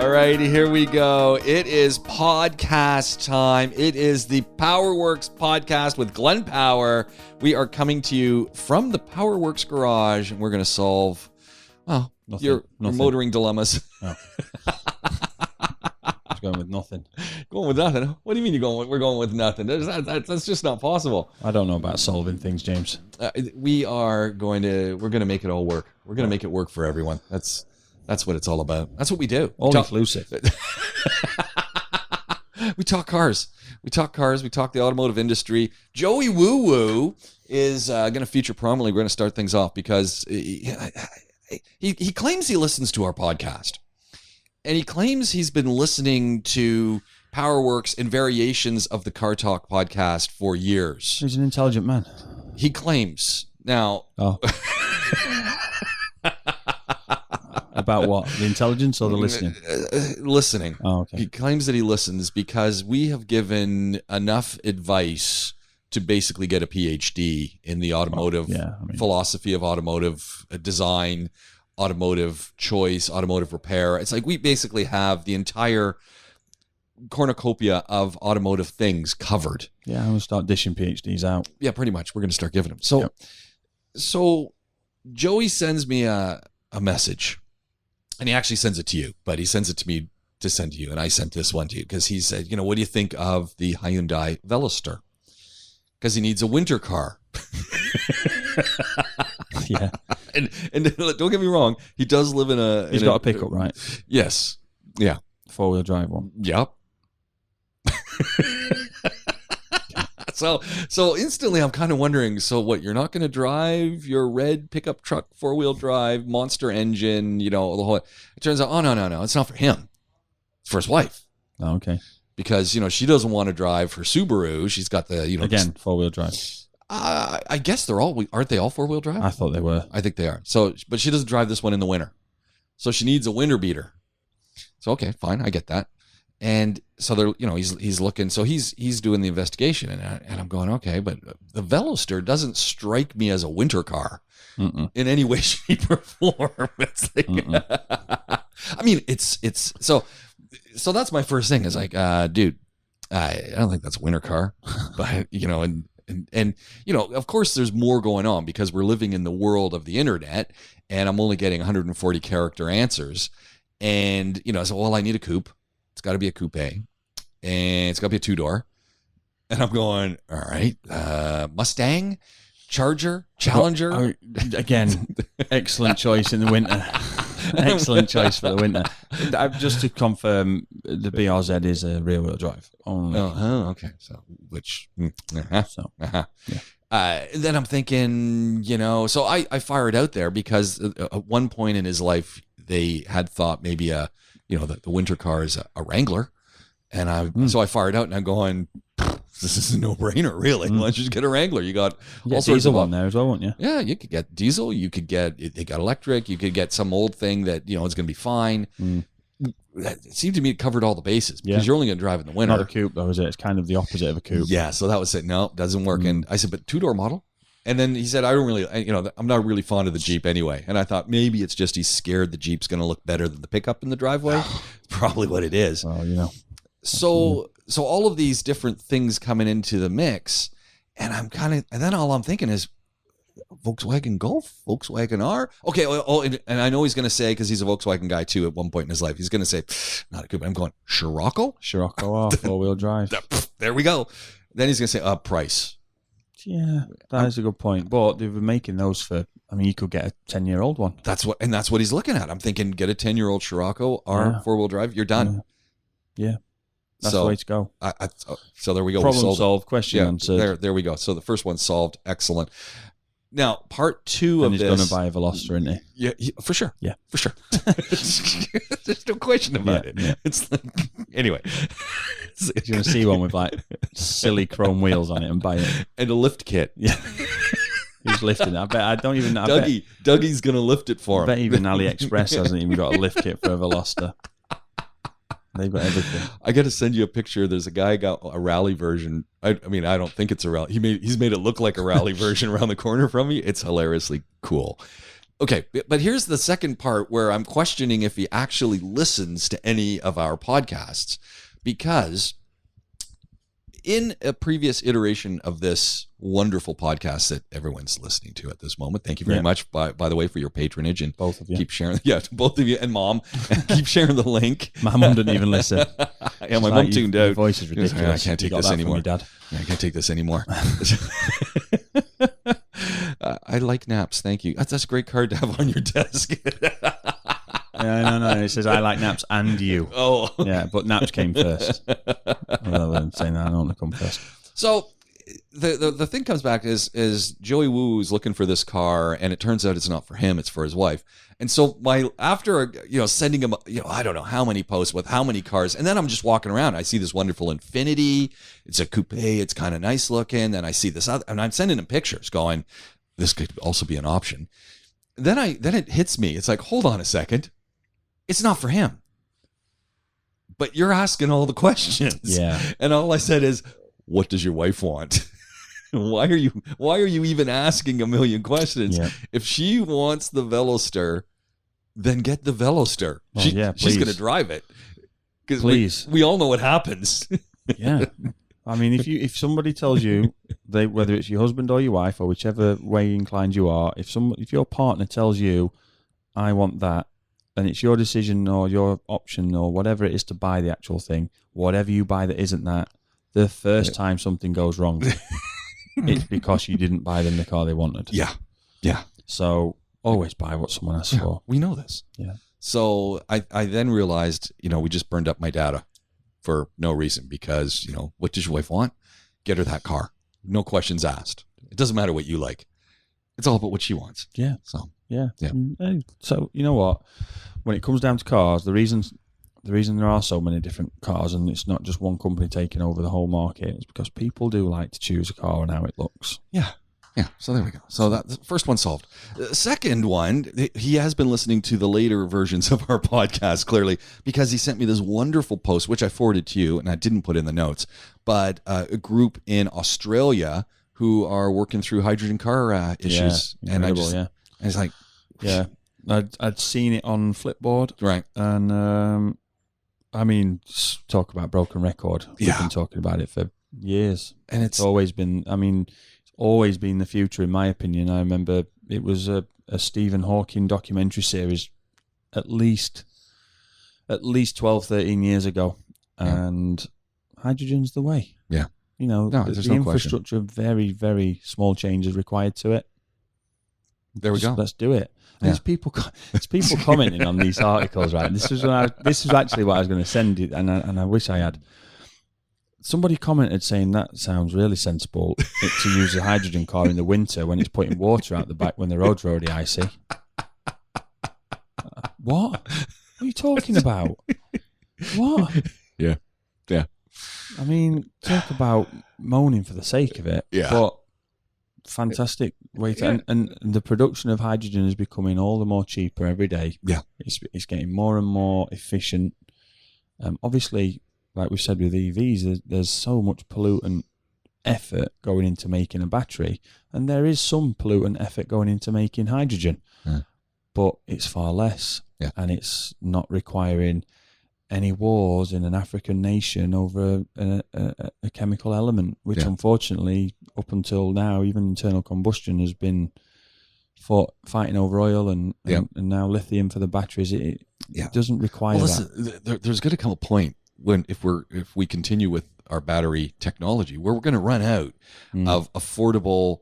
All right, here we go. It is podcast time. It is the PowerWorks podcast with Glenn Power. We are coming to you from the PowerWorks garage, and we're going to solve, your motoring dilemmas. Oh. I was going with nothing. Going with nothing? What do you mean we're going with nothing? That's just not possible. I don't know about solving things, James. We're going to make it all work. We're going to make it work for everyone. That's what it's all about. That's what we do. All inclusive. We talk cars. We talk the automotive industry. Joey Woo Woo is going to feature prominently. We're going to start things off because he claims he listens to our podcast. And he claims he's been listening to PowerWorks and variations of the CarTalk podcast for years. He's an intelligent man. He claims. Now... Oh. About what? The intelligence or the listening? Listening. Oh, okay. He claims that he listens because we have given enough advice to basically get a PhD in the automotive philosophy of automotive design, automotive choice, automotive repair. It's like we basically have the entire cornucopia of automotive things covered. Yeah, I'm going to start dishing PhDs out. Yeah, pretty much. We're going to start giving them. So Joey sends me a message. And he actually sends it to you, but he sends it to me to send to you. And I sent this one to you because he said, what do you think of the Hyundai Veloceter? Because he needs a winter car. Yeah. And don't get me wrong, he does live in a... He's got a pickup, right? Yes. Yeah. 4-wheel drive one. Yep. So instantly I'm kind of wondering, so what, you're not going to drive your red pickup truck, 4-wheel drive, monster engine, the whole... It turns out, no, it's not for him. It's for his wife. Oh, okay. Because, she doesn't want to drive her Subaru. She's got the, Again, 4-wheel drive. I guess aren't they all 4-wheel drive? I thought they were. I think they are. So, but she doesn't drive this one in the winter. So she needs a winter beater. So, okay, fine. I get that. And so they're, he's looking, so he's doing the investigation, and I'm going, okay, but the Veloster doesn't strike me as a winter car in any way, shape, or form. It's like, I mean, it's so that's my first thing is like, dude, I don't think that's a winter car, but and of course there's more going on because we're living in the world of the internet, and I'm only getting 140 character answers, and so well, I need a coupe. It's got to be a coupe, and it's got to be a 2-door. And I'm going, all right, Mustang, Charger, Challenger. Again, excellent choice in the winter. Excellent choice for the winter. Just to confirm, the BRZ is a rear-wheel drive. Oh, okay. So, which, then I'm thinking, so I fire it out there because at one point in his life, they had thought maybe the winter car is a Wrangler. And so I fired out and I'm going, this is a no-brainer, really. Why don't you just get a Wrangler? You got all sorts of one there as well, won't you? Yeah, you could get diesel. You could get, they got electric. You could get some old thing that, it's going to be fine. It seemed to me it covered all the bases because you're only going to drive in the winter. Not a coupe, though, is it? It's kind of the opposite of a coupe. Yeah, so that was it. No, doesn't work. And I said, but 2-door model? And then he said, I don't really, I'm not really fond of the Jeep anyway. And I thought maybe it's just he's scared the Jeep's going to look better than the pickup in the driveway. Probably what it is. Oh, So all of these different things coming into the mix, and and then all I'm thinking is Volkswagen Golf, Volkswagen R. Okay, and I know he's going to say, because he's a Volkswagen guy too at one point in his life, he's going to say, not a coupe. I'm going, Scirocco? Scirocco R, 4-wheel drive. There we go. Then he's going to say, price. Yeah, that is a good point. But they've been making those for, you could get a 10-year-old one. That's what he's looking at. I'm thinking, get a 10-year-old Scirocco R 4-wheel drive. You're done. Yeah. That's the way to go. So there we go. Problem solved, question answered. There we go. So the first one solved. Excellent. Now, part 2 of this. And he's going to buy a Veloster, isn't he? Yeah, for sure. Yeah. For sure. There's no question about it. Yeah. It's like, anyway. He's going to see one with like silly chrome wheels on it and buy it. And a lift kit. Yeah. Who's lifting it? Dougie's going to lift it for him. I bet even AliExpress hasn't even got a lift kit for a Veloster. They've got everything. I got to send you a picture. There's a guy got a rally version. I don't think it's a rally. He's made it look like a rally version around the corner from me. It's hilariously cool. Okay, but here's the second part where I'm questioning if he actually listens to any of our podcasts, because in a previous iteration of this wonderful podcast that everyone's listening to at this moment, thank you very much, by the way, for your patronage, and both of you. Keep sharing. Yeah, both of you and Mom. Keep sharing the link. My mom didn't even listen. Yeah, my mom tuned out. Your voice is ridiculous. I can't take this anymore. Dad. Yeah, I can't take this anymore. I like naps. Thank you. That's a great card to have on your desk. No. It says I like naps and you. Oh, yeah, but naps came first. Rather than saying that, I don't want to come first. So the thing comes back is Joey Woo's looking for this car, and it turns out it's not for him; it's for his wife. And so after sending him I don't know how many posts with how many cars, and then I'm just walking around. I see this wonderful Infinity. It's a coupe. It's kind of nice looking. And I see this other, and I'm sending him pictures, going, this could also be an option. Then it hits me. It's like, hold on a second. It's not for him. But you're asking all the questions. Yeah. And all I said is, what does your wife want? Why are you even asking a million questions? Yeah. If she wants the Veloceter, then get the Veloceter. Well, she's going to drive it. Please. We all know what happens. Yeah. I mean, if somebody tells you, whether it's your husband or your wife or whichever way inclined you are, if your partner tells you, I want that, and it's your decision or your option or whatever it is to buy the actual thing, whatever you buy that isn't that, the first time something goes wrong, it's because you didn't buy them the car they wanted. Yeah. Yeah. So always buy what someone asks for. We know this. Yeah. So I then realized, we just burned up my data for no reason, because, what does your wife want? Get her that car. No questions asked. It doesn't matter what you like. It's all about what she wants. Yeah. So, yeah. So, you know what? When it comes down to cars, the reason there are so many different cars, and it's not just one company taking over the whole market, is because people do like to choose a car and how it looks. Yeah. Yeah, so there we go. So that's the first one solved. The second one, he has been listening to the later versions of our podcast, clearly, because he sent me this wonderful post, which I forwarded to you, and I didn't put in the notes, but a group in Australia who are working through hydrogen car issues. Yeah, and I was like... Yeah, I'd seen it on Flipboard. Right. And, talk about broken record. We've been talking about it for years. And it's always been, always been the future, in my opinion. I remember it was a Stephen Hawking documentary series at least 12, 13 years ago. And hydrogen's the way. Yeah. The infrastructure, very, very small changes required to it. There we go. Let's do it. There's people commenting on these articles, right? This is actually what I was going to send you, and I wish I had. Somebody commented saying that sounds really sensible to use a hydrogen car in the winter when it's putting water out the back when the roads are already icy. What are you talking about? What? Yeah. Talk about moaning for the sake of it. Yeah. But fantastic way to, and the production of hydrogen is becoming all the more cheaper every day. Yeah. It's getting more and more efficient. Obviously, like we said with EVs, there's so much pollutant effort going into making a battery, and there is some pollutant effort going into making hydrogen, but it's far less, and it's not requiring any wars in an African nation over a chemical element, which unfortunately, up until now, even internal combustion has been fighting over oil and now lithium for the batteries. It doesn't require that. There's going to come a point when if we continue with our battery technology, where we're going to run out of affordable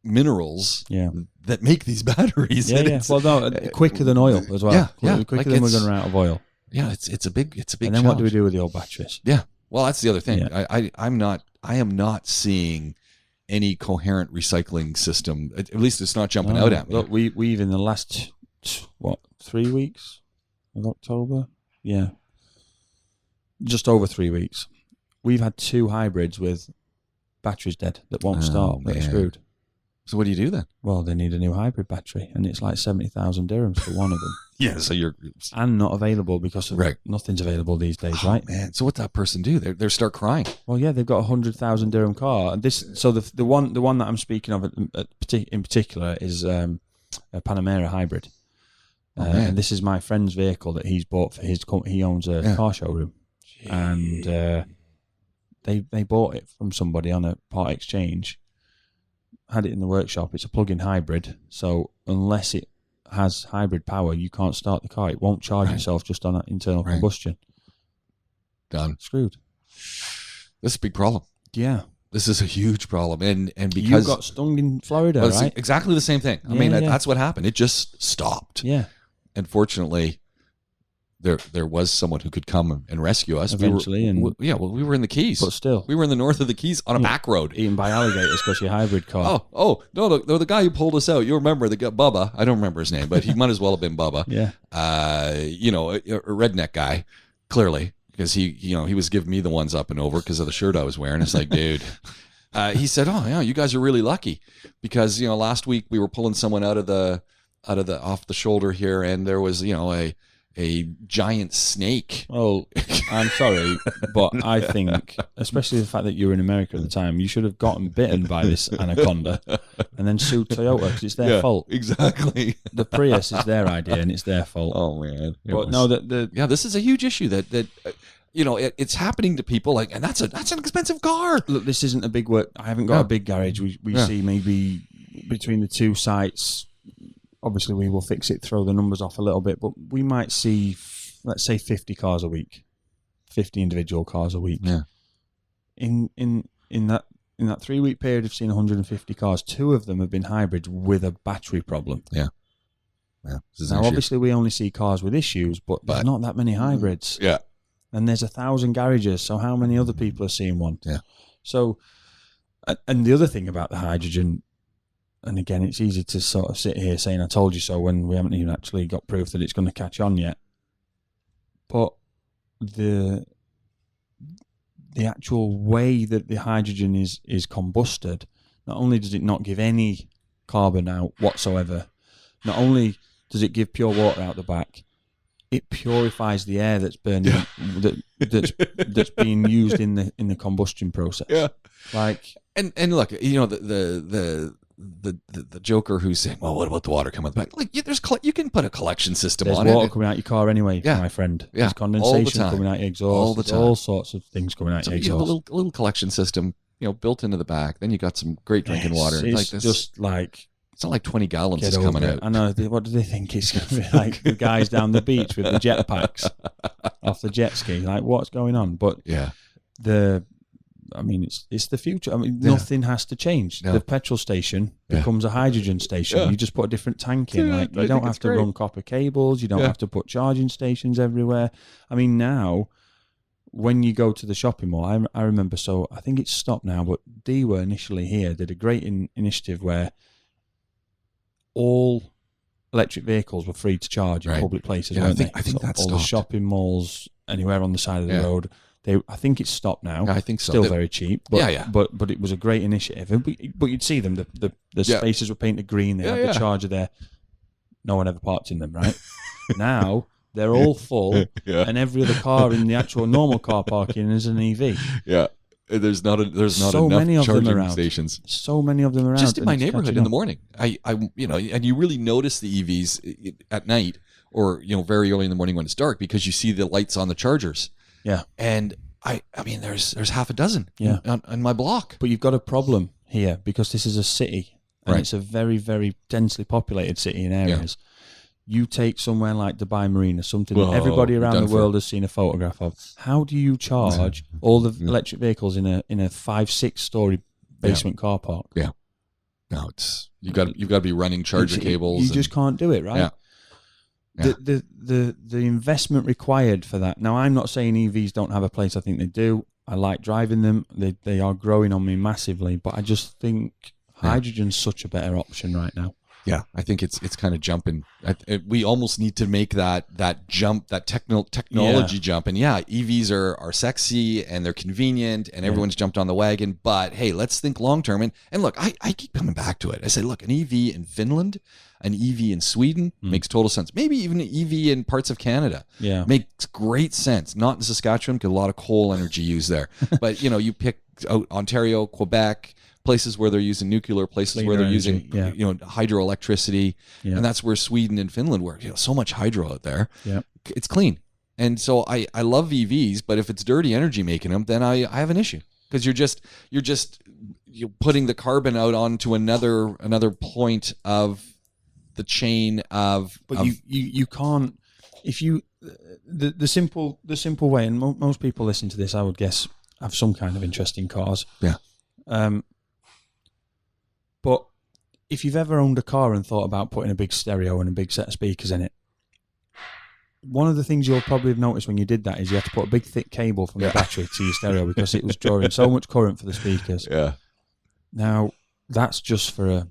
minerals that make these batteries. Well, no, quicker than oil as well. Quicker than we're going to run out of oil. Yeah, it's a big. And then challenge. What do we do with the old batteries? Yeah, well, that's the other thing. Yeah. I am not seeing any coherent recycling system. At least it's not jumping out at me. Look, we've in the last 3 weeks of October, just over 3 weeks, we've had 2 hybrids with batteries dead that won't start. They're screwed. So what do you do then? Well, they need a new hybrid battery, and it's like 70,000 dirhams for one of them. So and not available because nothing's available these days, right? Man, so what that person do? They start crying. Well, they've got 100,000 dirham car, and the one that I'm speaking of in particular is a Panamera hybrid. Man. And this is my friend's vehicle that he's bought for his company. He owns a car showroom. Jeez. And they bought it from somebody on a part exchange, had it in the workshop. It's a plug-in hybrid, so unless it has hybrid power, you can't start the car. It won't charge itself just on that internal combustion. Done. Screwed. This is a big problem. Yeah. This is a huge problem, and because you got stung in Florida, right? Exactly the same thing. I mean, that's what happened. It just stopped. Yeah. And fortunately, there was someone who could come and rescue us eventually. We were in the Keys, but still, we were in the north of the Keys on a back road, eaten by alligators because your hybrid car. No, the guy who pulled us out. You remember the guy, Bubba? I don't remember his name, but he might as well have been Bubba. Yeah. A redneck guy, clearly. Because he was giving me the ones up and over because of the shirt I was wearing. It's like, dude, he said, "Oh, yeah, you guys are really lucky because last week we were pulling someone out of the off the shoulder here, and there was a giant snake." Oh, I'm sorry, but I think, especially the fact that you were in America at the time, you should have gotten bitten by this anaconda and then sued Toyota because it's their fault. Exactly. The Prius is their idea and it's their fault. Oh man! But no, this is a huge issue that it's happening to people, and that's an expensive car. Look, this isn't a big work. I haven't got a big garage. We see maybe between the two sites. Obviously, we will fix it, throw the numbers off a little bit, but we might see, let's say, 50 cars a week, 50 individual cars a week. Yeah. In that 3-week period, I've seen 150 cars. 2 of them have been hybrids with a battery problem. Yeah. Yeah. Now, obviously, we only see cars with issues, but there's not that many hybrids. Yeah. And there's 1,000 garages, so how many other people are seeing one? Yeah. So, and the other thing about the hydrogen. And again, it's easy to sort of sit here saying, I told you so, when we haven't even actually got proof that it's going to catch on yet. But the actual way that the hydrogen is combusted, not only does it not give any carbon out whatsoever, not only does it give pure water out the back, it purifies the air that's burning, that's being used in the combustion process. Yeah. And look, the joker who's saying, well, what about the water coming back? Like, you can put a collection system on it. There's water coming out your car anyway, my friend. Yeah, there's condensation all the coming out your exhaust. All the time. All sorts of things coming out your exhaust. You have a little collection system, built into the back. Then you got some great drinking water. It's just like... It's not like 20 gallons is coming out. I know. What do they think it's going to be like? The guys down the beach with the jet packs off the jet ski. Like, what's going on? But it's the future. I mean, nothing has to change. No. The petrol station becomes a hydrogen station. Yeah. You just put a different tank in. Like, you don't have to run copper cables. You don't have to put charging stations everywhere. I mean, now, when you go to the shopping mall, I remember, so I think it's stopped now, but DEWA initially here did a great initiative where all electric vehicles were free to charge in public places, weren't they? I think that's all stopped. The shopping malls, anywhere on the side of the road. I think it's stopped now. Yeah, I think so. Still very cheap. But, but it was a great initiative. But you'd see them. The spaces were painted green. They had the charger there. No one ever parked in them, right? Now they're all full, and every other car in the actual normal car parking is an EV. Yeah. There's not so enough many of charging them around. Stations. So many of them around. Just in my neighborhood in the morning. And you really notice the EVs at night or very early in the morning when it's dark because you see the lights on the chargers. Yeah. And I mean there's half a dozen on my block. But you've got a problem here because this is a city and it's a very, very densely populated city in areas. Yeah. You take somewhere like Dubai Marina, something that everybody around the world has seen a photograph of. How do you charge all the electric vehicles in a 5-6 story basement car park? Yeah, no, you've got to be running charger cables. You just can't do it, right? Yeah. The investment required for that. Now, I'm not saying EVs don't have a place. I think they do. I like driving them. They are growing on me massively, but I just think hydrogen's such a better option right now. Yeah, I think it's kind of jumping. We almost need to make that jump, that technology jump. And EVs are sexy and they're convenient and everyone's jumped on the wagon. But hey, let's think long term. And look, I keep coming back to it. I say, look, an EV in Finland, an EV in Sweden makes total sense. Maybe even an EV in parts of Canada makes great sense. Not in Saskatchewan because a lot of coal energy used there. But you pick out Ontario, Quebec, places where they're using nuclear, places Clean where they're energy, using hydroelectricity, and that's where Sweden and Finland were. So much hydro out there. Yeah, it's clean, and so I love EVs, but if it's dirty energy making them, then I have an issue, because you're putting the carbon out onto another point of the chain of. But you can't, if you the simple way, and most people listen to this, I would guess, have some kind of interest in cars. Yeah. But if you've ever owned a car and thought about putting a big stereo and a big set of speakers in it, one of the things you'll probably have noticed when you did that is you had to put a big thick cable from the battery to your stereo, because it was drawing so much current for the speakers. Yeah. Now, that's just for a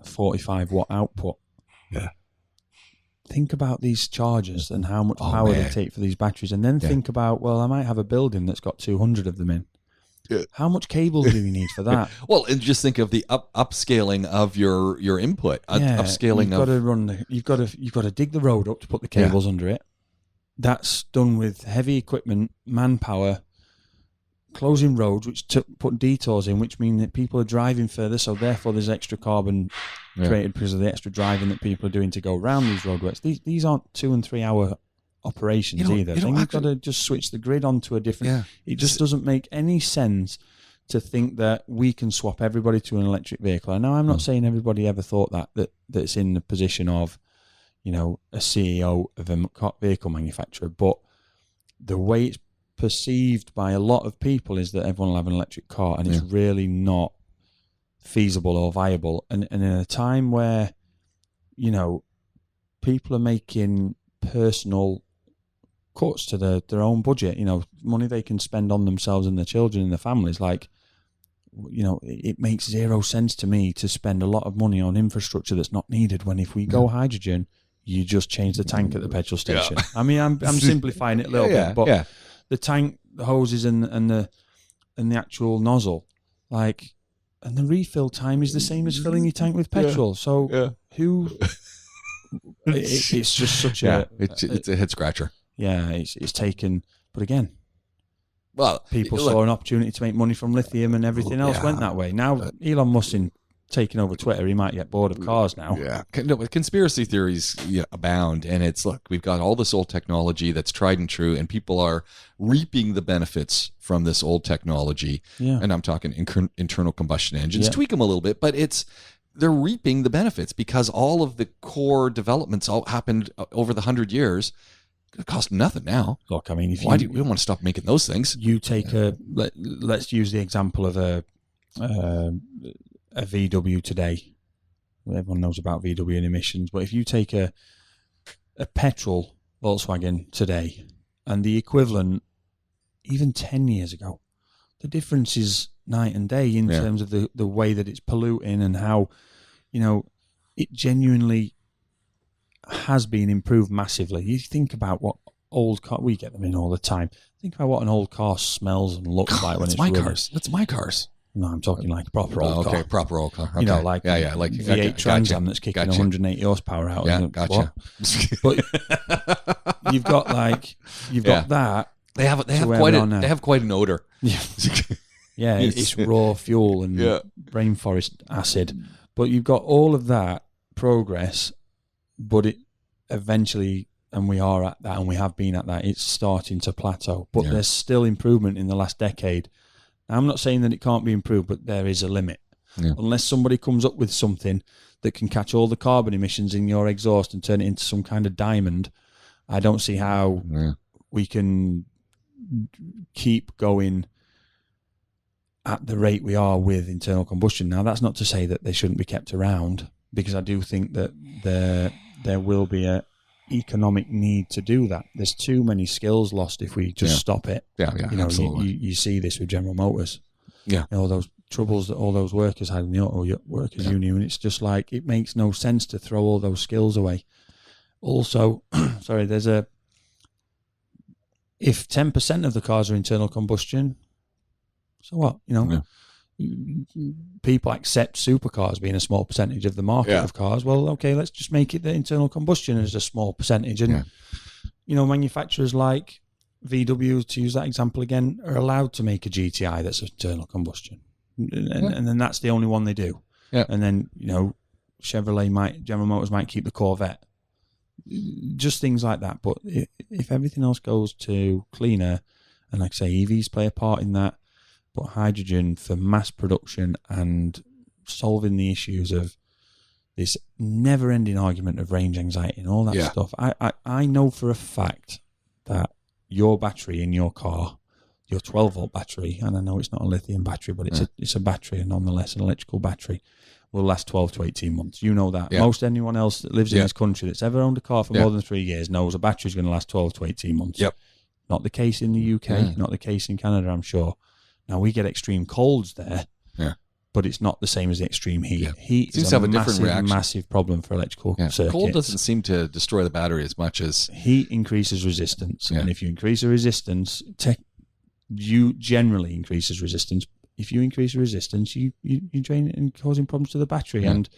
45 watt output. Yeah. Think about these chargers and how much power they take for these batteries, and then think about, well, I might have a building that's got 200 of them in. Yeah. How much cable do you need for that? Well, and just think of the upscaling of your input. Upscaling. You've got to dig the road up to put the cables under it. That's done with heavy equipment, manpower, closing roads, which put detours in, which mean that people are driving further. So therefore, there's extra carbon created because of the extra driving that people are doing to go around these roadworks. These aren't 2 and 3 hour operations either. You've got to just switch the grid onto a different. Yeah. It just doesn't make any sense to think that we can swap everybody to an electric vehicle. Now, I'm not saying everybody ever thought that's in the position of, a CEO of a vehicle manufacturer, but the way it's perceived by a lot of people is that everyone will have an electric car, and it's really not feasible or viable. And in a time where, people are making personal cuts to their own budget, money they can spend on themselves and their children and their families, it makes zero sense to me to spend a lot of money on infrastructure that's not needed, when if we go hydrogen, you just change the tank at the petrol station. Yeah. I mean, I'm simplifying it a little bit, but the tank, the hoses, and the actual nozzle, and the refill time is the same as filling your tank with petrol. So who? It's just such it's a head scratcher. Yeah, it's taken, but again, well, people saw an opportunity to make money from lithium, and everything else went that way. Now, Elon Musk's taking over Twitter, he might get bored of cars now. Yeah, no, but conspiracy theories abound, and we've got all this old technology that's tried and true, and people are reaping the benefits from this old technology. Yeah. And I'm talking internal combustion engines. Tweak them a little bit, but they're reaping the benefits because all of the core developments all happened over the 100 years. It costs nothing now. Look, I mean, we don't want to stop making those things. You take let's use the example of a VW today. Everyone knows about VW and emissions, but if you take a petrol Volkswagen today and the equivalent even 10 years ago, the difference is night and day in terms of the way that it's polluting and how, it genuinely has been improved massively. You think about what old car, we get them in all the time. Think about what an old car smells and looks like when it's running. That's my cars. No, I'm talking like a proper old car. Okay, proper old car. like Okay. like V8 Trans Am that's kicking 180 horsepower out. Yeah, gotcha. But you've got that. They have quite an odor. Yeah, yeah, it's raw fuel and rainforest acid. But you've got all of that progress, but it eventually, and we are at that, and we have been at that, it's starting to plateau. But there's still improvement in the last decade. I'm not saying that it can't be improved, but there is a limit. Yeah. Unless somebody comes up with something that can catch all the carbon emissions in your exhaust and turn it into some kind of diamond, I don't see how we can keep going at the rate we are with internal combustion. Now, that's not to say that they shouldn't be kept around, because I do think that there will be a economic need to do that. There's too many skills lost if we just stop it. Absolutely. You see this with General Motors. Yeah, all those troubles that all those workers had in the auto workers union. It's just like, it makes no sense to throw all those skills away. Also, sorry, if 10% of the cars are internal combustion, so what? People accept supercars being a small percentage of the market of cars. Well, okay, let's just make it that internal combustion is a small percentage. And, manufacturers like VW, to use that example again, are allowed to make a GTI that's internal combustion. and then that's the only one they do. Yeah. And then, General Motors might keep the Corvette. Just things like that. But if everything else goes to cleaner, and like I say, EVs play a part in that, but hydrogen for mass production and solving the issues of this never-ending argument of range anxiety and all that stuff. I know for a fact that your battery in your car, your 12-volt battery, and I know it's not a lithium battery, but it's a battery, and nonetheless an electrical battery, will last 12 to 18 months. You know that. Yeah. Most anyone else that lives in this country that's ever owned a car for more than 3 years knows a battery's going to last 12 to 18 months. Yep. Not the case in the UK, not the case in Canada, I'm sure. Now, we get extreme colds there, but it's not the same as the extreme heat. Yeah. Heat is a massive problem for electrical circuits. Cold doesn't seem to destroy the battery as much as... Heat increases resistance, and if you increase the resistance, you generally increases resistance. If you increase the resistance, you drain it and causing problems to the battery. And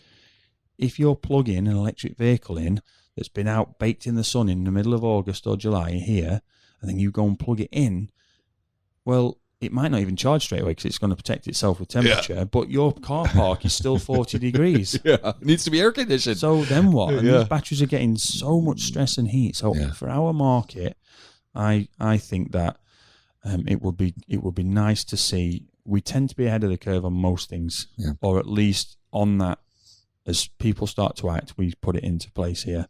if you're plugging an electric vehicle in that's been out baked in the sun in the middle of August or July here, and then you go and plug it in, well, it might not even charge straight away because it's going to protect itself with temperature, but your car park is still 40 degrees. Yeah, it needs to be air conditioned. So then what? And these batteries are getting so much stress and heat. So for our market, I think that it would be nice to see. We tend to be ahead of the curve on most things, or at least on that. As people start to act, we put it into place here.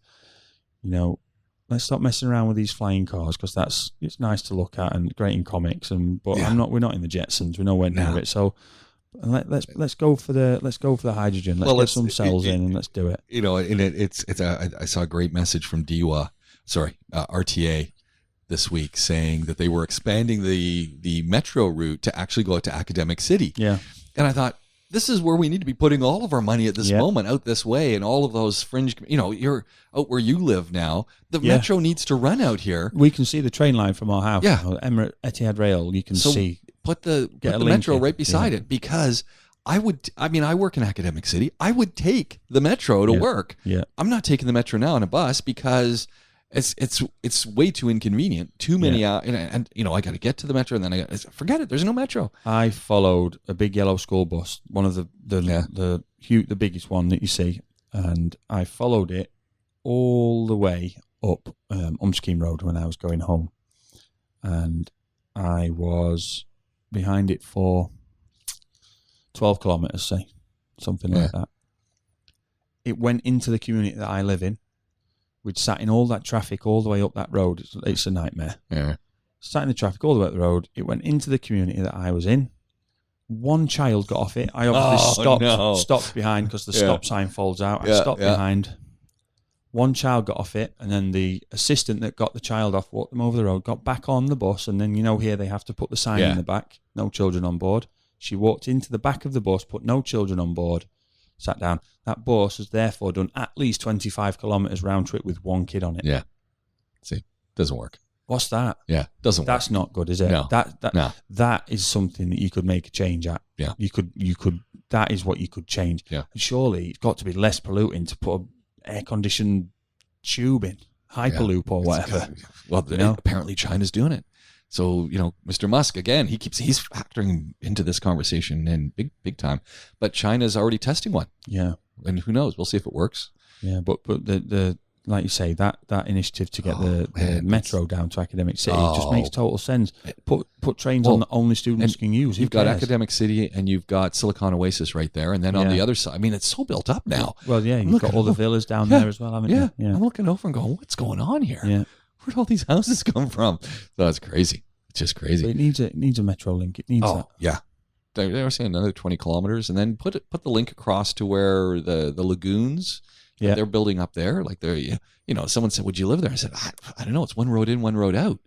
Let's stop messing around with these flying cars because it's nice to look at and great in comics. But we're not in the Jetsons. We're nowhere near it. So let's go for the hydrogen. Let's get some cells in and let's do it. I saw a great message from RTA. This week saying that they were expanding the metro route to actually go out to Academic City. Yeah. And I thought, this is where we need to be putting all of our money at this moment, out this way, and all of those fringe, you're out where you live now. The metro needs to run out here. We can see the train line from our house. Yeah. Etihad Rail, you can see. Put the metro right beside it, because I work in Academic City. I would take the metro to work. Yeah. I'm not taking the metro now on a bus because it's way too inconvenient. Too many hours, and I got to get to the metro, and then forget it. There's no metro. I followed a big yellow school bus, one of the biggest one that you see, and I followed it all the way up Umskeen Road when I was going home, and I was behind it for 12 kilometers, say something like that. It went into the community that I live in. We'd sat in all that traffic all the way up that road. It's a nightmare. Yeah. Sat in the traffic all the way up the road. It went into the community that I was in. One child got off it. I obviously stopped behind because the stop sign folds out. I stopped behind. One child got off it, and then the assistant that got the child off walked them over the road, got back on the bus, and then, here they have to put the sign in the back, no children on board. She walked into the back of the bus, put no children on board, sat down. That bus has therefore done at least 25 kilometres round trip with one kid on it. Yeah. See, doesn't work. What's that? Yeah, doesn't work. That's not good, is it? No. That is something that you could make a change at. Yeah. You could. That is what you could change. Yeah. And surely it's got to be less polluting to put an air-conditioned tube in, Hyperloop or whatever. Well, apparently China's doing it. So, Mr. Musk, again, he's factoring into this conversation in big time. But China's already testing one. Yeah. And who knows? We'll see if it works. Yeah, but the like you say, that initiative to get the metro down to Academic City just makes total sense. Put trains on that only students can use. You've got Academic City and you've got Silicon Oasis right there. And then on the other side, it's so built up now. Well, you've got all the villas down there as well, haven't you? Yeah. I'm looking over and going, what's going on here? Yeah. Where'd all these houses come from? That's crazy. It's just crazy. But it needs a metro link. It needs that. Yeah. They were saying another 20 kilometers, and then put the link across to where the lagoons they're building up there. Like someone said, "Would you live there?" I said, "I don't know. It's one road in, one road out."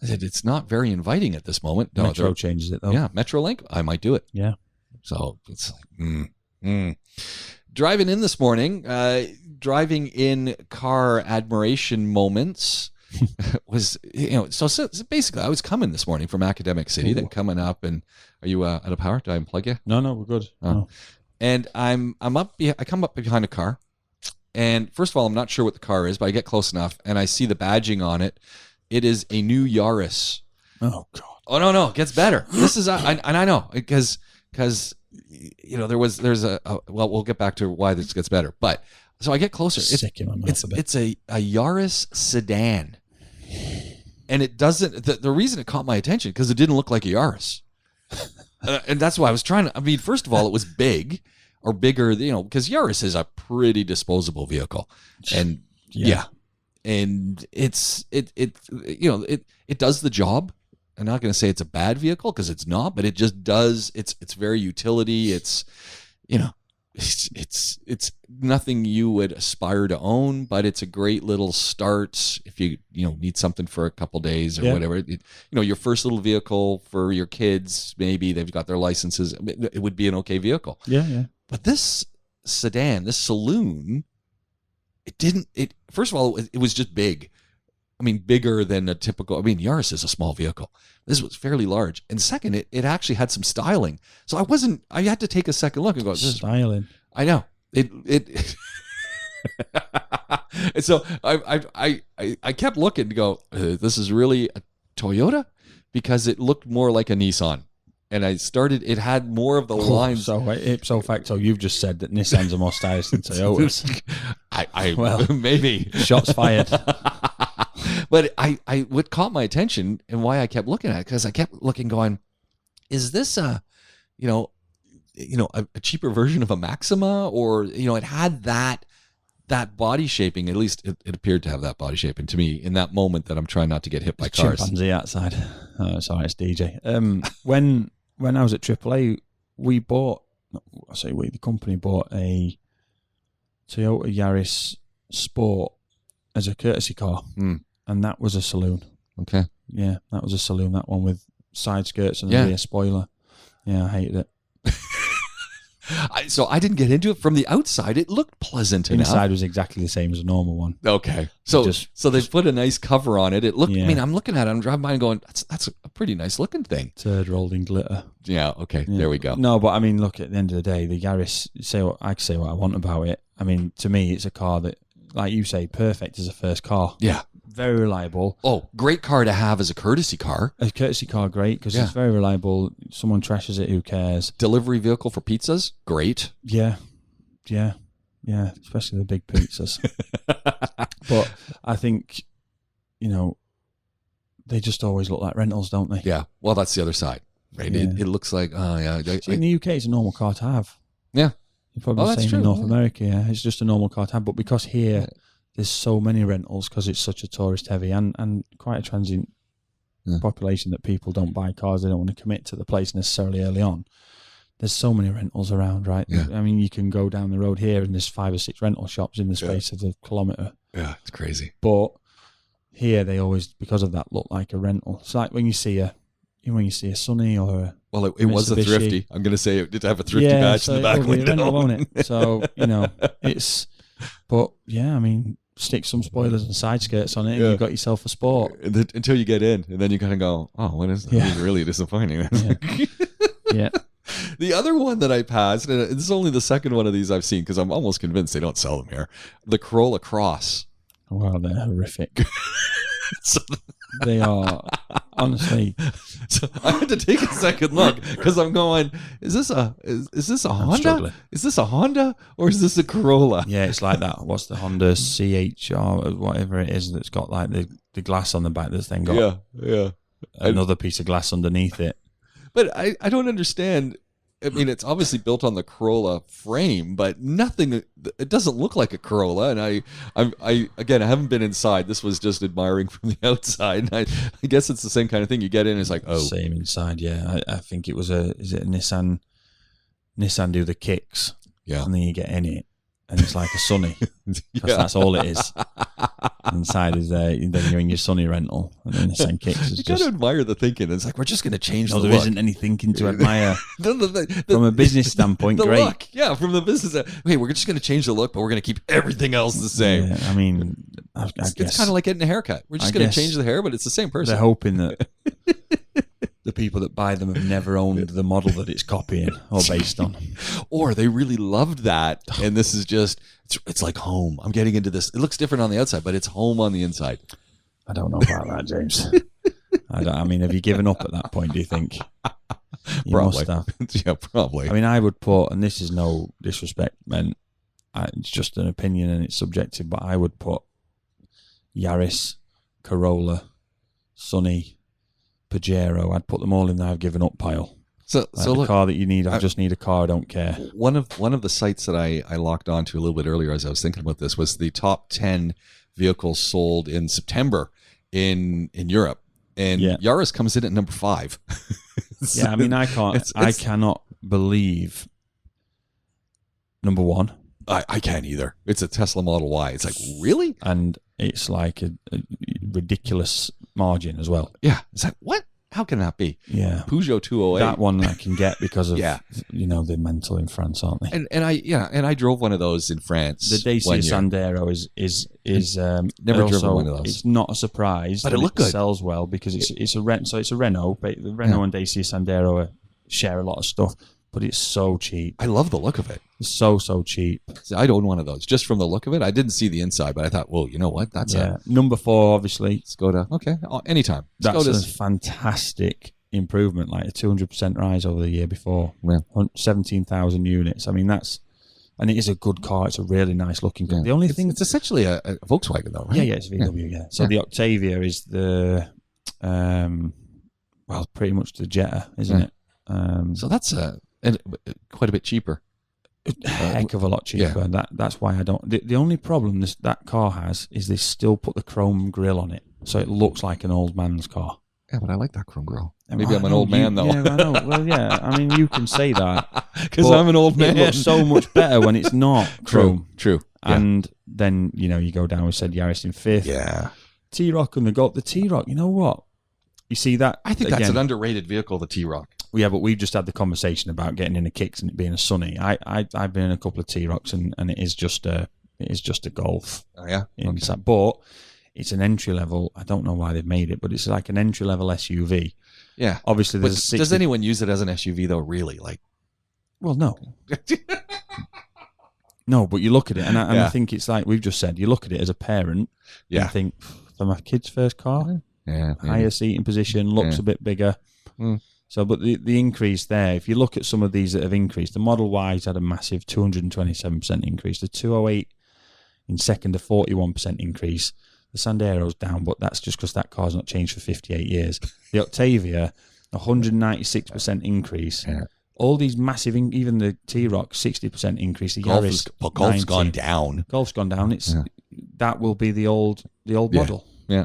I said, "It's not very inviting at this moment." No, metro changes it though. Yeah, Metro Link. I might do it. Yeah. So it's like driving in this morning. Driving in car admiration moments. Was so basically I was coming this morning from Academic City, then coming up, and are you out of power? Did I unplug you? No, we're good. No. And I'm up. I come up behind a car, and first of all, I'm not sure what the car is, but I get close enough, and I see the badging on it. It is a new Yaris. Oh God. Oh no, it gets better. This is I know because because there's a well, we'll get back to why this gets better, but so I get closer. It's a Yaris sedan, and it doesn't. The reason it caught my attention because it didn't look like a Yaris, and that's why I was trying to. I mean, first of all, it was big or bigger, because Yaris is a pretty disposable vehicle, and and it does the job. I'm not going to say it's a bad vehicle because it's not, but it just does. It's very utility. It's nothing you would aspire to own, but it's a great little start if you need something for a couple days or whatever. Your first little vehicle for your kids, maybe they've got their licenses. It would be an okay vehicle. Yeah. But this sedan, this saloon, first of all, it was just big. I mean, bigger than a typical. I mean, Yaris is a small vehicle. This was fairly large. And second, it actually had some styling. So I had to take a second look and go, styling. I know. It and so I kept looking to go, this is really a Toyota? Because it looked more like a Nissan. And it had more of the lines. So ipso facto, you've just said that Nissans are more stylish than Toyotas. Well, maybe. Shots fired. But what caught my attention and why I kept looking at it, because I kept looking going, is this a cheaper version of a Maxima? Or, it had that body shaping, at least it appeared to have that body shaping to me in that moment that I'm trying not to get hit by cars. Chimpanzee outside. Sorry, it's DJ. When I was at AAA, the company bought a Toyota Yaris Sport as a courtesy car. And that was a saloon. Okay. Yeah, that was a saloon. That one with side skirts and a rear spoiler. Yeah, I hated it. So I didn't get into it. From the outside, it looked pleasant enough. Inside was exactly the same as a normal one. Okay. So they put a nice cover on it. It looked. Yeah. I mean, I'm looking at it. I'm driving by and going, that's a pretty nice looking thing. Turd rolled in glitter. Yeah. Okay. Yeah. There we go. No, but I mean, look. At the end of the day, the Yaris. I can say what I want about it. I mean, to me, it's a car that, like you say, perfect as a first car. Yeah. Very reliable. Oh, great car to have as a courtesy car. A courtesy car, great, because it's very reliable. Someone trashes it, who cares? Delivery vehicle for pizzas, great. Yeah, especially the big pizzas. But I think, they just always look like rentals, don't they? Yeah, well, that's the other side, right? Yeah. It looks like, in the UK, it's a normal car to have. Yeah. You're probably saying in North America, it's just a normal car to have. But because here, there's so many rentals because it's such a tourist heavy and quite a transient population that people don't buy cars. They don't want to commit to the place necessarily early on. There's so many rentals around, right? Yeah. I mean, you can go down the road here and there's 5 or 6 rental shops in the space of a kilometre. Yeah, it's crazy. But here they always, because of that, look like a rental. It's like when you see a Sunny or a it was a thrifty. I'm going to say it did have a thrifty badge in the back window. Rental, won't it? So, it's... But, yeah, I mean... Stick some spoilers and side skirts on it, and you've got yourself a Sport. Until you get in, and then you kind of go, "Oh, what is that? This is really disappointing." Yeah. The other one that I passed, and this is only the second one of these I've seen because I'm almost convinced they don't sell them here. The Corolla Cross. Wow, they're horrific. They are, honestly. So I had to take a second look because I'm going, is this a Honda? Struggling. Is this a Honda or is this a Corolla? Yeah, it's like that. What's the Honda CHR or whatever it is that's got like the glass on the back that's then got another piece of glass underneath it. But I don't understand. I mean, it's obviously built on the Corolla frame, but it doesn't look like a Corolla. And I haven't been inside. This was just admiring from the outside. And I guess it's the same kind of thing. You get in, it's like, oh. Same inside, yeah. I think it was is it a Nissan do the kicks? Yeah. And then you get in it, and it's like a Sunny. Because that's all it is. Inside is then you're in your Sunny rental, and then Nissan kicks is you got to admire the thinking. It's like, we're just going to change the look. There isn't any thinking to admire. From a business standpoint, the great. Look, yeah, from the business. Hey, we're just going to change the look, but we're going to keep everything else the same. Yeah, I mean, I guess it's kind of like getting a haircut. We're just going to change the hair, but it's the same person. They're hoping that the people that buy them have never owned the model that it's copying or based on. Or they really loved that, and this is just, it's like home. I'm getting into this. It looks different on the outside, but it's home on the inside. I don't know about that, James. I mean, have you given up at that point, do you think? You must have. Yeah, probably. I mean, I would put, and this is no disrespect, man. It's just an opinion and it's subjective, but I would put Yaris, Corolla, Sunny, Pajero. I'd put them all in the I've given up pile. So the look, car that you need, I just need a car, I don't care. One of the sites that I locked onto a little bit earlier as I was thinking about this was the top 10 vehicles sold in September in Europe. And Yaris comes in at number 5. Yeah, I mean, I cannot believe, number 1. I can't either. It's a Tesla Model Y. It's like, really? And it's like a ridiculous margin as well. Yeah. It's like, what? How can that be? Yeah. Peugeot 208. That one I can get because of, they're mental in France, aren't they? And I drove one of those in France. The Dacia Sandero is never also, driven one of those. It's not a surprise, but it looked good. Sells well because it's a Renault. But the Renault and Dacia Sandero share a lot of stuff, but it's so cheap. I love the look of it. It's so cheap. See, I'd own one of those just from the look of it. I didn't see the inside, but I thought, well, you know what? That's number 4, obviously. Skoda. Okay, anytime. That's a fantastic improvement, like a 200% rise over the year before. Yeah. 17,000 units. I mean, and it is a good car. It's a really nice looking car. The only thing, it's essentially a Volkswagen, though, right? Yeah, it's a VW. Yeah. So the Octavia is the, pretty much the Jetta, isn't it? So that's quite a bit cheaper. A heck of a lot cheaper. Yeah. That's why I don't. The only problem that car has is they still put the chrome grille on it, so it looks like an old man's car. Yeah, but I like that chrome grille. Maybe I'm an old man, though. Yeah, I know. Well, yeah. I mean, you can say that because I'm an old man. It looks so much better when it's not chrome. True. And then you go down. We said Yaris in 5th. Yeah. T-Roc and the T-Roc. You know what? You see that? I think that's an underrated vehicle, the T-Roc. Yeah, but we've just had the conversation about getting in a Kicks and it being a Sunny. I've been in a couple of T-Rocs and it is just a Golf. Oh yeah, okay. But it's an entry level. I don't know why they've made it, but it's like an entry level SUV. Yeah, obviously. Does anyone use it as an SUV though? Really? Like, well, no. No, but you look at it, and I think it's like we've just said. You look at it as a parent, and think for my kid's first car, higher seating position, looks a bit bigger. Mm. So, but the increase there, if you look at some of these that have increased, the Model Y's had a massive 227% increase. The 208 in second, a 41% increase. The Sandero's down, but that's just because that car's not changed for 58 years. The Octavia, 196% increase. Yeah. All these massive, even the T-Roc, 60% increase. The Yaris, Golf's gone down. Golf's gone down. That will be the old model. Yeah.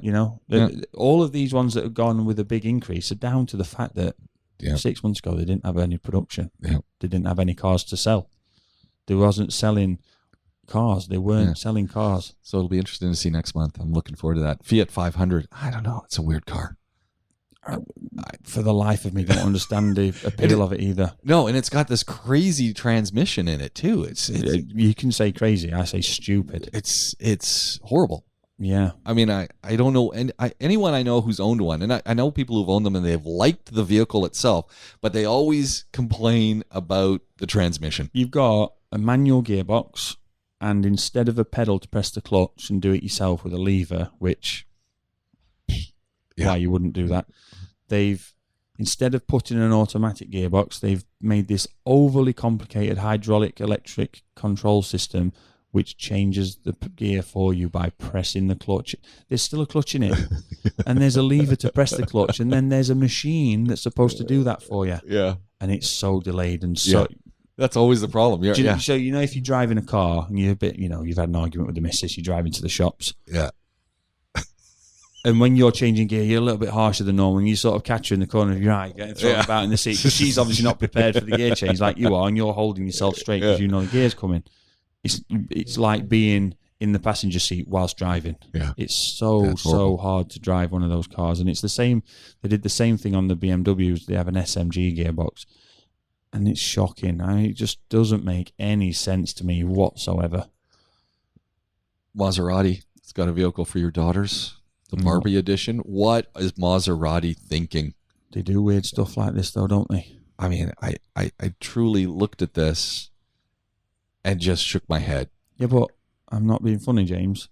All of these ones that have gone with a big increase are down to the fact that 6 months ago they didn't have any production. Yeah. They didn't have any cars to sell. They wasn't selling cars. They weren't selling cars. So it'll be interesting to see next month. I'm looking forward to that. Fiat 500. I don't know. It's a weird car. For the life of me, don't understand the appeal of it either. No, and it's got this crazy transmission in it too. It's you can say crazy. I say stupid. It's horrible. Yeah. I mean, I don't know anyone I know who's owned one, and I know people who've owned them and they've liked the vehicle itself, but they always complain about the transmission. You've got a manual gearbox, and instead of a pedal to press the clutch and do it yourself with a lever, which why you wouldn't do that, they've, instead of putting an automatic gearbox, they've made this overly complicated hydraulic electric control system which changes the gear for you by pressing the clutch. There's still a clutch in it, and there's a lever to press the clutch, and then there's a machine that's supposed to do that for you. Yeah. And it's so delayed and so... Yeah. That's always the problem. Yeah. So, if you drive in a car and you're a bit, you've had an argument with the missus, you drive into the shops. Yeah. And when you're changing gear, you're a little bit harsher than normal, and you sort of catch her in the corner of your eye, getting thrown about in the seat, because she's obviously not prepared for the gear change like you are, and you're holding yourself straight because you know the gear's coming. It's like being in the passenger seat whilst driving. Yeah. It's so hard to drive one of those cars. And it's the same, they did the same thing on the BMWs. They have an SMG gearbox. And it's shocking. It just doesn't make any sense to me whatsoever. Maserati, it's got a vehicle for your daughters. The Barbie Edition. What is Maserati thinking? They do weird stuff like this, though, don't they? I mean, I truly looked at this and just shook my head. Yeah, but I'm not being funny, James.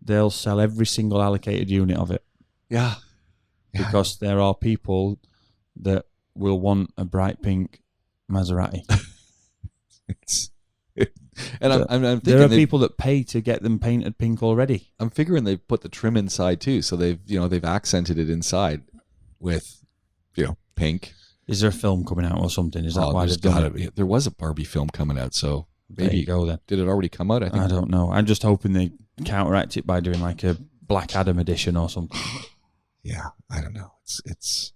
They'll sell every single allocated unit of it. Yeah. Because there are people that will want a bright pink Maserati. And I'm thinking there are people that pay to get them painted pink already. I'm figuring they've put the trim inside too, so they've accented it inside with pink. Is there a film coming out or something? Is that why they've done it? There was a Barbie film coming out, so maybe there you go then. Did it already come out? I don't know. I'm just hoping they counteract it by doing like a Black Adam edition or something. Yeah, I don't know. It's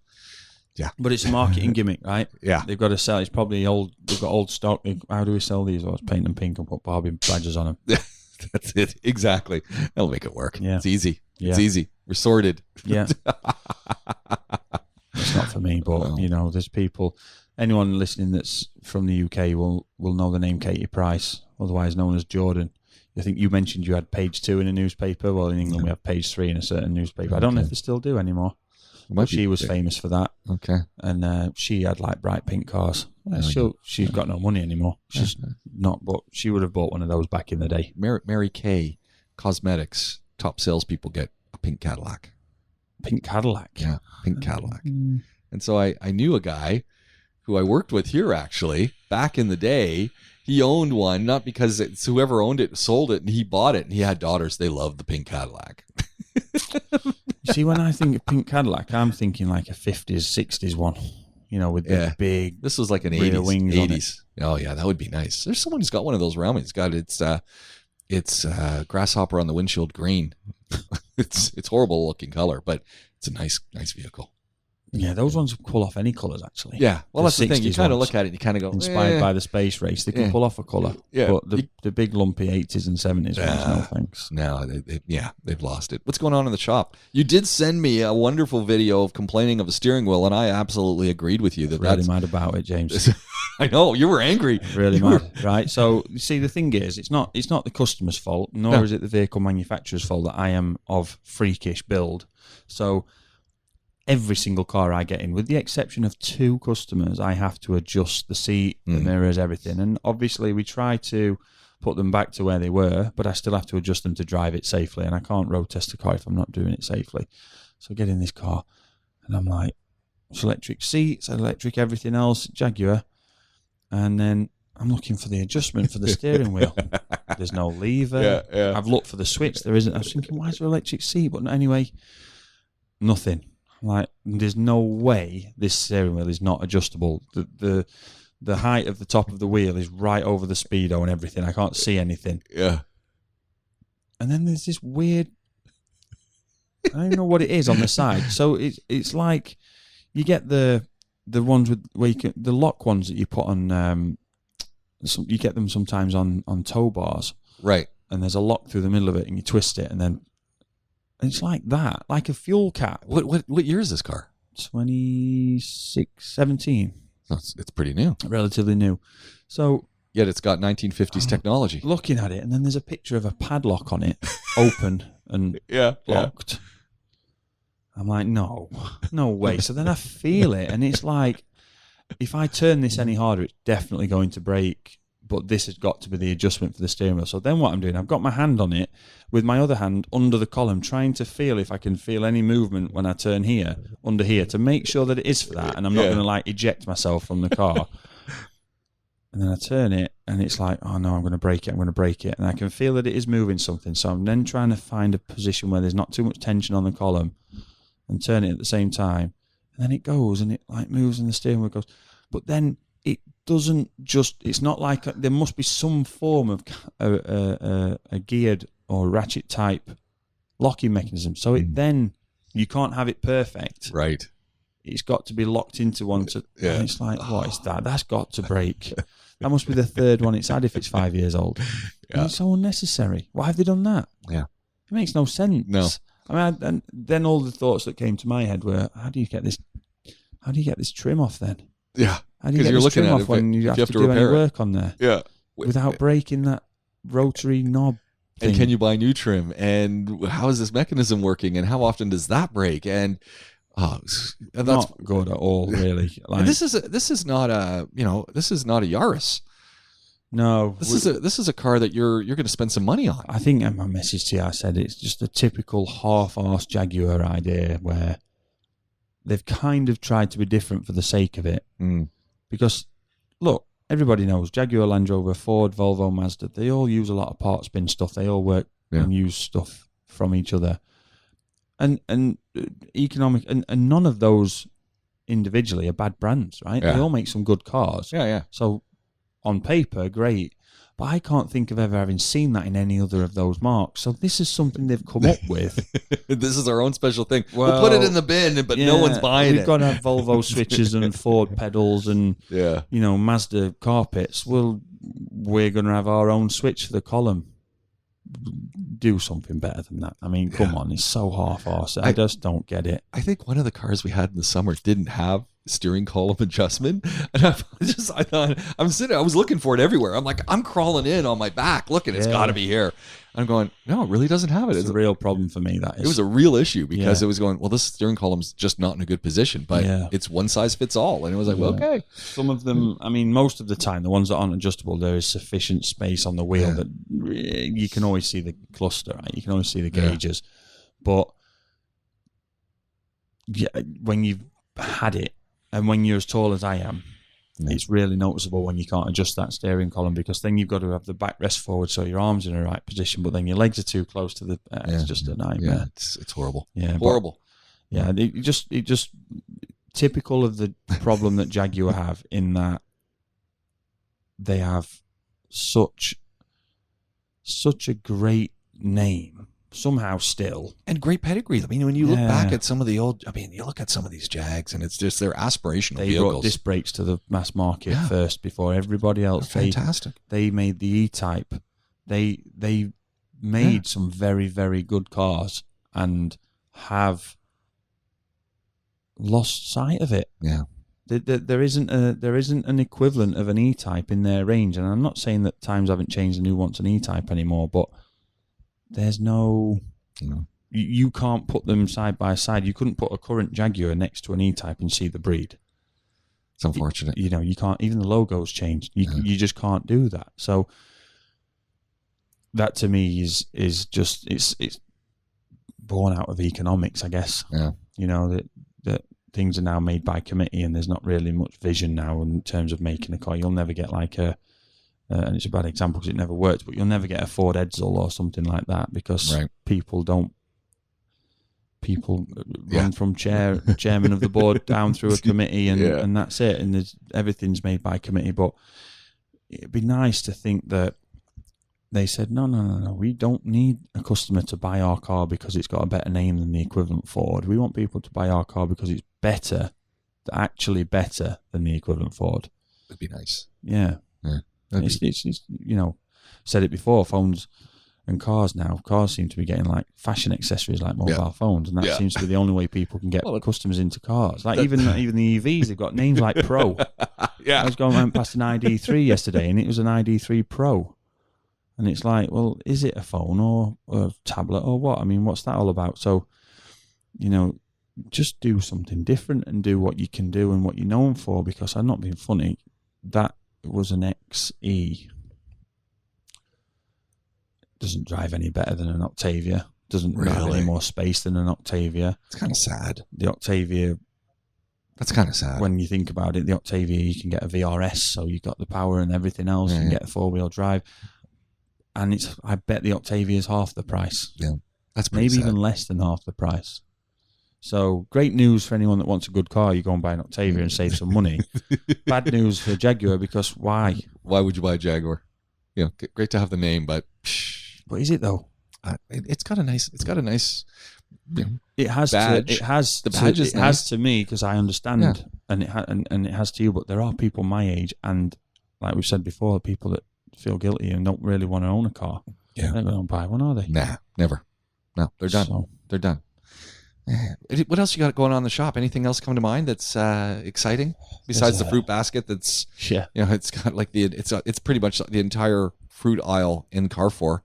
yeah, but it's a marketing gimmick, right? Yeah, they've got to sell. It's probably old. They've got old stock. How do we sell these? Well, paint them pink and put Barbie badges on them. Yeah, that's it. Exactly. That'll make it work. Yeah, it's easy. Yeah. It's easy. We're sorted. Yeah. It's not for me, but there's people. Anyone listening that's from the UK will know the name Katie Price, otherwise known as Jordan. I think you mentioned you had page 2 in a newspaper. Well, in England we have page 3 in a certain newspaper. I don't know if they still do anymore. But she was famous for that. Okay. And she had like bright pink cars. She's got no money anymore. She's not, but she would have bought one of those back in the day. Mary Kay Cosmetics top salespeople get a pink Cadillac. Pink Cadillac? Yeah, pink Cadillac. And so I knew a guy who I worked with here actually back in the day. He owned one, not because it's whoever owned it sold it, and he bought it, and he had daughters. They loved the pink Cadillac. You see, when I think of pink Cadillac, I'm thinking like a 50s, 60s one, with the big. This was like an rear 80s. wings 80s. Oh yeah, that would be nice. There's someone who's got one of those around me. It's got it's grasshopper on the windshield green. it's horrible looking color, but it's a nice vehicle. Yeah, those ones pull off any colours, actually. Yeah, well, that's the thing. You kind of look at it and you kind of go... Inspired by the space race. They can pull off a colour. Yeah. But the big lumpy 80s and 70s ones, no thanks. No, they've lost it. What's going on in the shop? You did send me a wonderful video of complaining of a steering wheel, and I absolutely agreed with you. Really mad about it, James. I know, you were angry. Really mad, right? So, you see, the thing is, it's not the customer's fault, nor is it the vehicle manufacturer's fault that I am of freakish build. So... every single car I get in, with the exception of 2 customers, I have to adjust the seat, the mirrors, everything. And obviously we try to put them back to where they were, but I still have to adjust them to drive it safely. And I can't road test a car if I'm not doing it safely. So I get in this car and I'm like, it's electric seats, electric everything else, Jaguar. And then I'm looking for the adjustment for the steering wheel. There's no lever. Yeah. I've looked for the switch. There isn't. I was thinking, why is there electric seat? But anyway, nothing. Like, there's no way this steering wheel is not adjustable. The height of the top of the wheel is right over the speedo and everything. I can't see anything. Yeah. And then there's this weird, I don't even know what it is on the side. So it's like you get the ones with where you can, the lock ones that you put on. You get them sometimes on tow bars, right? And there's a lock through the middle of it, and you twist it, and then. It's like that, like a fuel cap. What year is this car? 17. Oh, it's pretty new. Relatively new. So yet it's got 1950s technology. Looking at it, and then there's a picture of a padlock on it, open and locked. I'm like, no way. So then I feel it, and it's like, if I turn this any harder, it's definitely going to break. But this has got to be the adjustment for the steering wheel. So then what I'm doing, I've got my hand on it with my other hand under the column, trying to feel if I can feel any movement when I turn here, under here, to make sure that it is for that. And I'm not going to like eject myself from the car. And then I turn it and it's like, oh no, I'm going to break it. And I can feel that it is moving something. So I'm then trying to find a position where there's not too much tension on the column and turn it at the same time. And then it goes and it like moves and the steering wheel goes. But then it doesn't just, it's not like, there must be some form of a geared or ratchet type locking mechanism. So it then, you can't have it perfect. Right. It's got to be locked into one. And it's like, what is that? That's got to break. That must be the third one it's had if it's 5 years old. Yeah. And it's so unnecessary. Why have they done that? Yeah. It makes no sense. No. I mean, and then all the thoughts that came to my head were, how do you get this trim off then? Yeah. How do you get this trim off when you have to do any work on there? Yeah. Without breaking that rotary knob thing. And can you buy new trim? And how is this mechanism working? And how often does that break? And that's not good at all, really. Like, and this is not a Yaris. No, this is a car that you're going to spend some money on. I think in my message to you, I said it's just a typical half-arsed Jaguar idea where they've kind of tried to be different for the sake of it. Because, look, everybody knows Jaguar, Land Rover, Ford, Volvo, Mazda, they all use a lot of parts bin stuff. They all work and use stuff from each other. And economic, and none of those individually are bad brands, right? They all make some good cars. So on paper, great. But I can't think of ever having seen that in any other of those marques. So this is something they've come up with. This is our own special thing. We'll put it in the bin, but no one's buying it. We've got to have Volvo switches and Ford pedals and Mazda carpets. We're going to have our own switch for the column. Do something better than that. I mean, come on, it's so half-arsed. I just don't get it. I think one of the cars we had in the summer didn't have steering column adjustment, and I thought I was looking for it everywhere. I'm like, I'm crawling in on my back looking, it's got to be here. I'm going, no, it really doesn't have it. It's a real problem for me. That is. It was a real issue because it was going, well, this steering column's just not in a good position, but it's one size fits all. And it was like, well, okay. Some of them, I mean, most of the time, the ones that aren't adjustable, there is sufficient space on the wheel that you can always see the cluster, right? You can always see the gauges. But when you've had it, and when you're as tall as I am, it's really noticeable when you can't adjust that steering column, because then you've got to have the backrest forward so your arms in the right position, but then your legs are too close to the. It's just a nightmare. Yeah, it's horrible. Yeah, horrible. But, it just typical of the problem that Jaguar have, in that they have such a great name. Somehow still. And great pedigree. I mean, when you look back at some of the old, you look at some of these Jags and it's just, they're aspirational vehicles. They brought disc brakes to the mass market first before everybody else. Fantastic. They made the E-Type. They made some very, very good cars and have lost sight of it. Yeah. There isn't an equivalent of an E-Type in their range. And I'm not saying that times haven't changed and who wants an E-Type anymore, but there's no. You can't put them side by side. You couldn't put a current Jaguar next to an E-Type and see the breed. It's unfortunate. You can't. Even the logo's changed. You just can't do that. So that to me is just it's born out of economics, I guess. Yeah. That things are now made by committee, and there's not really much vision now in terms of making a car. You'll never get like a. And it's a bad example because it never worked, but you'll never get a Ford Edsel or something like that because people run from chairman of the board down through a committee and that's it. And everything's made by committee. But it'd be nice to think that they said, no, we don't need a customer to buy our car because it's got a better name than the equivalent Ford. We want people to buy our car because it's actually better than the equivalent Ford. It'd be nice. Yeah. It's said it before, phones and cars now. Cars seem to be getting like fashion accessories like mobile phones, and that seems to be the only way people can get customers into cars. Like even the EVs, they've got names like Pro. I was going past an ID3 yesterday, and it was an ID3 Pro. And it's like, well, is it a phone or a tablet or what? I mean, what's that all about? So, just do something different and do what you can do and what you're known for, because I'm not being funny. That was an XE. Doesn't drive any better than an Octavia. Doesn't have any more space than an Octavia. It's kind of sad. The Octavia. That's kind of sad. When you think about it, the Octavia, you can get a VRS, so you've got the power and everything else. You can get a four-wheel drive. And I bet the Octavia is half the price. Yeah. That's maybe sad. Even less than half the price. So great news for anyone that wants a good car. You go and buy an Octavia and save some money. Bad news for Jaguar, because why? Why would you buy a Jaguar? Great to have the name, but what is it though? It's got a nice. It has badge. It has the badge. It has to me, because I understand, and it has to you. But there are people my age, and like we've said before, people that feel guilty and don't really want to own a car. Yeah, they're going to buy one, are they? Nah, never. No, they're done. They're done. What else you got going on in the shop? Anything else come to mind that's exciting besides the fruit basket? That's it's got like it's pretty much the entire fruit aisle in Carrefour.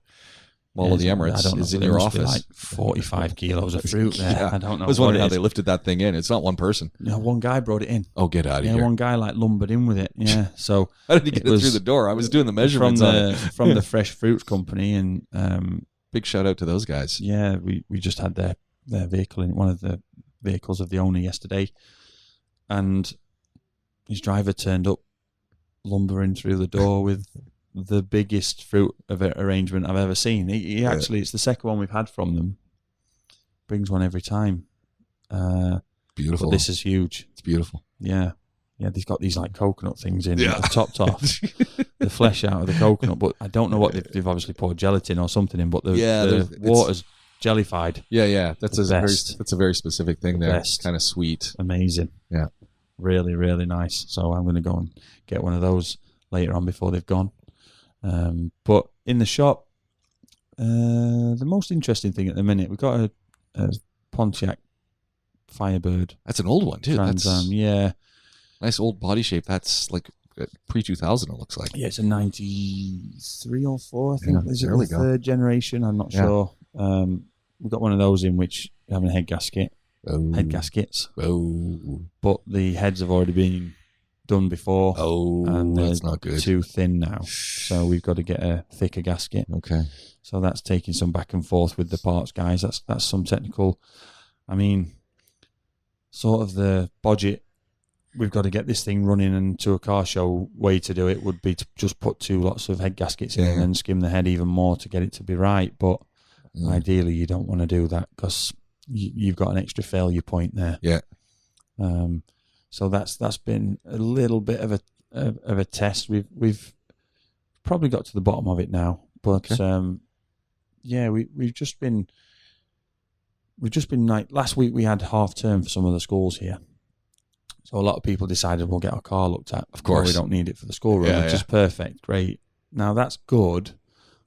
Mall of the Emirates is in your office. Like 45 kilos of fruit there. I don't know. I was wondering how they lifted that thing in. It's not one person. One guy brought it in. Oh, get out of here! One guy lumbered in with it. Yeah. So how did he get it through the door? I was doing the measurements from the Fresh Fruits Company, and big shout out to those guys. Yeah, we just had their vehicle in, one of the vehicles of the owner yesterday, and his driver turned up lumbering through the door with the biggest fruit of it arrangement I've ever seen. He actually, it's the second one we've had from them. Brings one every time. Beautiful. But this is huge. It's beautiful. Yeah. Yeah, they've got these like coconut things in that are topped off the flesh out of the coconut, but I don't know what they've obviously poured gelatin or something in, but the water's jellified. Yeah. That's a very specific thing there. Best. It's kind of sweet. Amazing. Yeah. Really, really nice. So I'm going to go and get one of those later on before they've gone. But in the shop, the most interesting thing at the minute, we've got a Pontiac Firebird. That's an old one too. Trans Am, yeah. Nice old body shape. That's like pre-2000 it looks like. Yeah, it's a 93 or 4, I think. Yeah, Is it the third generation? I'm not sure. We've got one of those in which we have a head gasket. Head gaskets. But the heads have already been done before. And that's not good. Too thin now. So we've got to get a thicker gasket. Okay. So that's taking some back and forth with the parts guys. That's some technical. I mean, sort of the budget. We've got to get this thing running, and to a car show way to do it would be to just put 2 lots of head gaskets in and then skim the head even more to get it to be right. But ideally, you don't want to do that because you've got an extra failure point there. Yeah. So that's been a little bit of a test. We've probably got to the bottom of it now, but we've just been like last week we had half term for some of the schools here. So a lot of people decided we'll get our car looked at. Of course. We don't need it for the schoolroom, which is perfect. Great. Now that's good,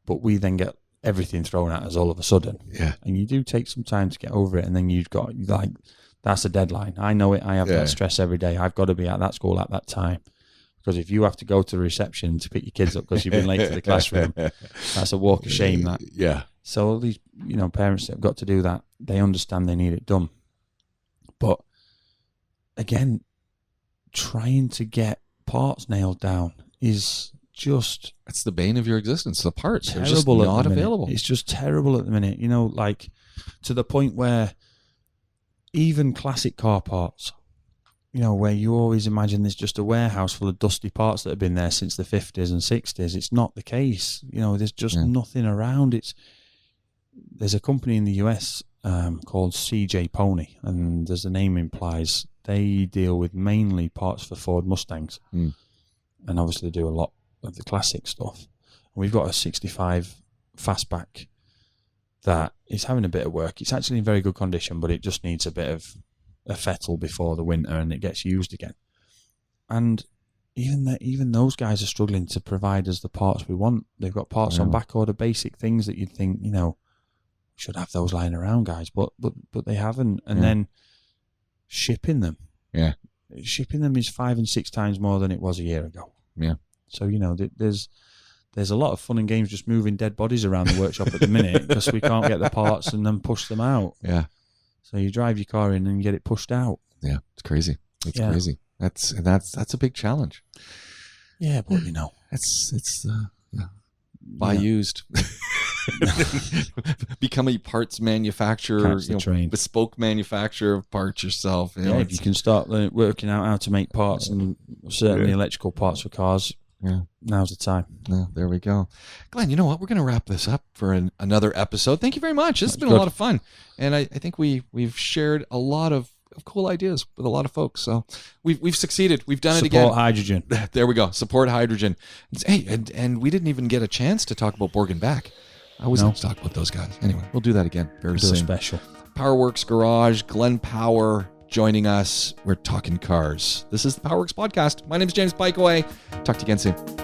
but we then get everything thrown at us all of a sudden. Yeah. And you do take some time to get over it, and then you've got like, that's a deadline. I know it. I have that stress every day. I've got to be at that school at that time. Because if you have to go to the reception to pick your kids up because you've been late to the classroom, that's a walk of shame. That. Yeah. So all these, parents that have got to do that, they understand they need it done. But again, trying to get parts nailed down is just... It's the bane of your existence. The parts are just terrible not available. It's just terrible at the minute. Like to the point where even classic car parts, where you always imagine there's just a warehouse full of dusty parts that have been there since the 50s and 60s. It's not the case. There's just nothing around. There's a company in the US called CJ Pony, and as the name implies, they deal with mainly parts for Ford Mustangs. And obviously they do a lot of the classic stuff. We've got a 65 fastback that is having a bit of work. It's actually in very good condition, but it just needs a bit of a fettle before the winter and it gets used again. And even those guys are struggling to provide us the parts we want. They've got parts on back order, basic things that you'd think, should have those lying around, guys, but they haven't. And then shipping them. Yeah. Shipping them is 5 and 6 times more than it was a year ago. Yeah. So, there's a lot of fun and games just moving dead bodies around the workshop at the minute because we can't get the parts and then push them out. Yeah. So you drive your car in and get it pushed out. Yeah, it's crazy. It's crazy. That's a big challenge. Yeah, but it's buy used. Become a parts manufacturer, bespoke manufacturer of parts yourself. If you can start working out how to make parts and certainly electrical parts for cars. Yeah, now's the time. Yeah, there we go. Glenn, you know what? We're going to wrap this up for another episode. Thank you very much. This has been a lot of fun. And I think we've shared a lot of cool ideas with a lot of folks. So we've succeeded. We've done it again. Support hydrogen. There we go. Support hydrogen. Hey, and we didn't even get a chance to talk about Borg and Beck. I always like to talk about those guys. Anyway, we'll do that again very soon. Special. PowerWorks Garage, Glenn Power joining us. We're talking cars. This is the PowerWorks Podcast. My name is James Piecowye. Talk to you again soon.